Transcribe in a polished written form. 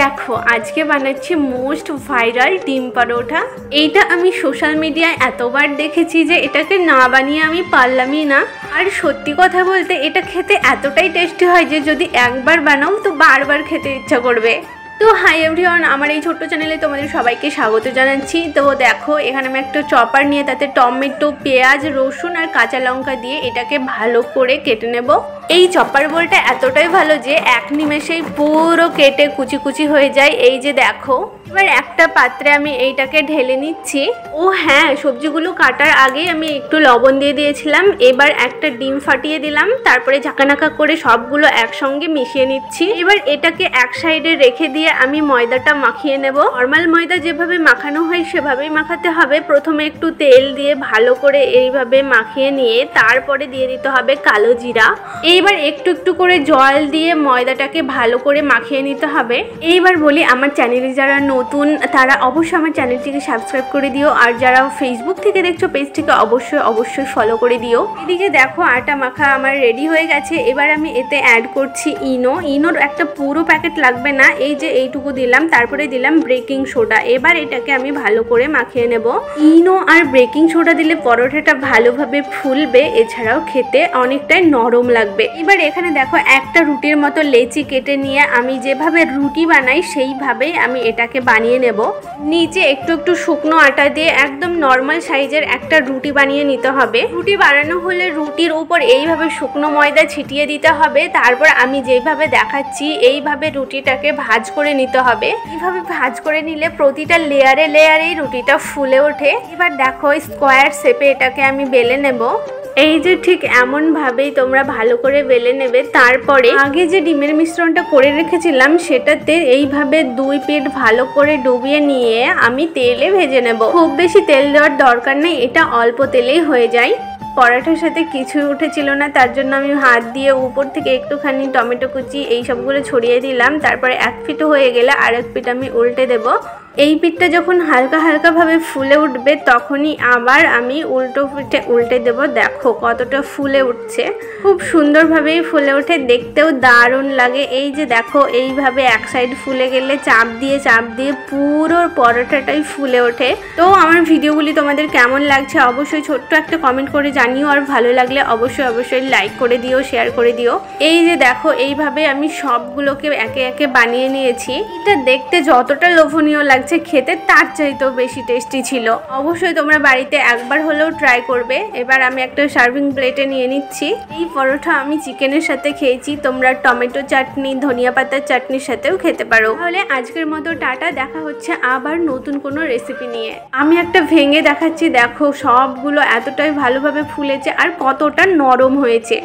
দেখো আজকে বানাচ্ছি মোস্ট ভাইরাল ডিম পরোটা। এইটা আমি সোশ্যাল মিডিয়ায় এতবার দেখেছি যে এটাকে না বানিয়ে আমি পারলামই না। আর সত্যি কথা বলতে এটা খেতে এতটাই টেস্টি হয় যে যদি একবার বানাও তো বারবার খেতে ইচ্ছা করবে। তো হাই এভরিওয়ান, আমার এই ছোট্ট চ্যানেলে তোমাদের সবাইকে স্বাগত জানাচ্ছি। তো দেখো এখানে আমি একটা চপার নিয়ে তাতে টমেটো, পেঁয়াজ, রসুন আর কাঁচা লঙ্কা দিয়ে এটাকে ভালো করে কেটে নেব। এই চপার বোলটা এতটাই ভালো যে এক নিমেষেই পুরো কেটে কুচি কুচি হয়ে যায়। এই যে দেখো, এবার একটা পাত্রে আমি এইটাকে ঢেলে নিচ্ছি। ও হ্যাঁ, সবজিগুলো কাটার আগেই আমি একটু লবণ দিয়ে দিয়েছিলাম। এবার একটা ডিম ফাটিয়ে দিলাম, তারপরে ঝাঁকানাকা করে সবগুলো একসঙ্গে মিশিয়ে নিচ্ছি। এবার এটাকে এক সাইডে রেখে দিয়ে আমি ময়দাটা মাখিয়ে নেব। নর্মাল ময়দা যেভাবে মাখানো হয় সেভাবেই মাখাতে হবে। প্রথমে একটু তেল দিয়ে ভালো করে এইভাবে মাখিয়ে নিয়ে তারপরে দিয়ে দিতে হবে কালো জিরা। এইবার একটু একটু করে জল দিয়ে ময়দাটাকে ভালো করে মাখিয়ে নিতে হবে। এইবার বলি, আমার চ্যানেলে যারা নতুন তারা অবশ্যই আমার চ্যানেলটিকে সাবস্ক্রাইব করে দিও, আর যারা ফেসবুক থেকে দেখছো পেজটিকে অবশ্যই ফলো করে দিও। এদিকে দেখো আটা মাখা আমার রেডি হয়ে গেছে। এবার আমি এতে অ্যাড করছি ইনোর একটা পুরো প্যাকেট লাগবে না, এই যে এইটুকু দিলাম। তারপরে দিলাম বেকিং সোডা। এবার এটাকে আমি ভালো করে মাখিয়ে নেব। ইনো আর বেকিং সোডা দিলে পরোটাটা ভালোভাবে ফুলবে, এছাড়াও খেতে অনেকটাই নরম লাগবে। এবার এখানে দেখো একটা রুটির মতো লেচি কেটে নিয়ে আমি যেভাবে রুটি বানাই সেইভাবেই আমি এটাকে বানিয়ে নেব। নিচে একটু একটু শুকনো আটা দিয়ে একদম নর্মাল সাইজের একটা রুটি বানিয়ে নিতে হবে। রুটি বানানো হলে রুটির উপর এইভাবে শুকনো ময়দা ছিটিয়ে দিতে হবে। তারপর আমি যেভাবে দেখাচ্ছি এইভাবে রুটিটাকে ভাঁজ করে নিতে হবে। এইভাবে ভাঁজ করে নিলে প্রতিটা লেয়ারে লেয়ারেই রুটিটা ফুলে ওঠে। এবার দেখো স্কোয়ার শেপে এটাকে আমি বেলে নেব। এই যে ঠিক এমন ভাবেই তোমরা ভালো করে বেলে নেবে। তারপরে আগে যে ডিমের মিশ্রণটা করে রেখেছিলাম সেটাতে এইভাবে দুই পিঠ ভালো করে ডুবিয়ে নিয়ে আমি তেলে ভেজে নেব। খুব বেশি তেল দেওয়ার দরকার নেই, এটা অল্প তেলেই হয়ে যায়। পরাঠার সাথে কিছুই উঠেছিল না, তার জন্য আমি হাত দিয়ে উপর থেকে একটুখানি টমেটো কুচি এই সবগুলো ছড়িয়ে দিলাম। তারপরে এক পিঠ হয়ে গেলে আরেক পিঠ আমি উল্টে দেব। এই পিঠটা যখন হালকা হালকা ভাবে ফুলে উঠবে তখনই আবার আমি উল্টো পিঠে উল্টে দেব। দেখো কতটা ফুলে উঠছে, খুব সুন্দরভাবেই ফুলে ওঠে, দেখতেও দারুণ লাগে। এই যে দেখো এইভাবে এক সাইড ফুলে গেলে চাপ দিয়ে পুরো পরোটাটাই ফুলে ওঠে। তো আমার ভিডিওগুলি তোমাদের কেমন লাগছে অবশ্যই ছোট্ট একটা কমেন্ট করে জানিও, আর ভালো লাগলে অবশ্যই লাইক করে দিও, শেয়ার করে দিও। এই যে দেখো এইভাবে আমি সবগুলোকে একে একে বানিয়ে নিয়েছি। এটা দেখতে যতটা লোভনীয় লাগছে খেতে তার চাইতেও বেশি টেস্টি ছিল। অবশ্যই তোমরা বাড়িতে একবার হলেও ট্রাই করবে। এবার আমি একটা সার্ভিং প্লেটে নিয়ে নিচ্ছি। এই পরোটা আমি চিকেনের সাথে খেয়েছি, তোমরা টমেটো চাটনি, ধনিয়া পাতার চাটনির সাথেও খেতে পারো। তাহলে আজকের মতো টাটা, দেখা হচ্ছে আবার নতুন কোনো রেসিপি নিয়ে। আমি একটা ভেঙে দেখাচ্ছি, দেখো সবগুলো এতটাই ভালোভাবে ফুলেছে আর কতটা নরম হয়েছে।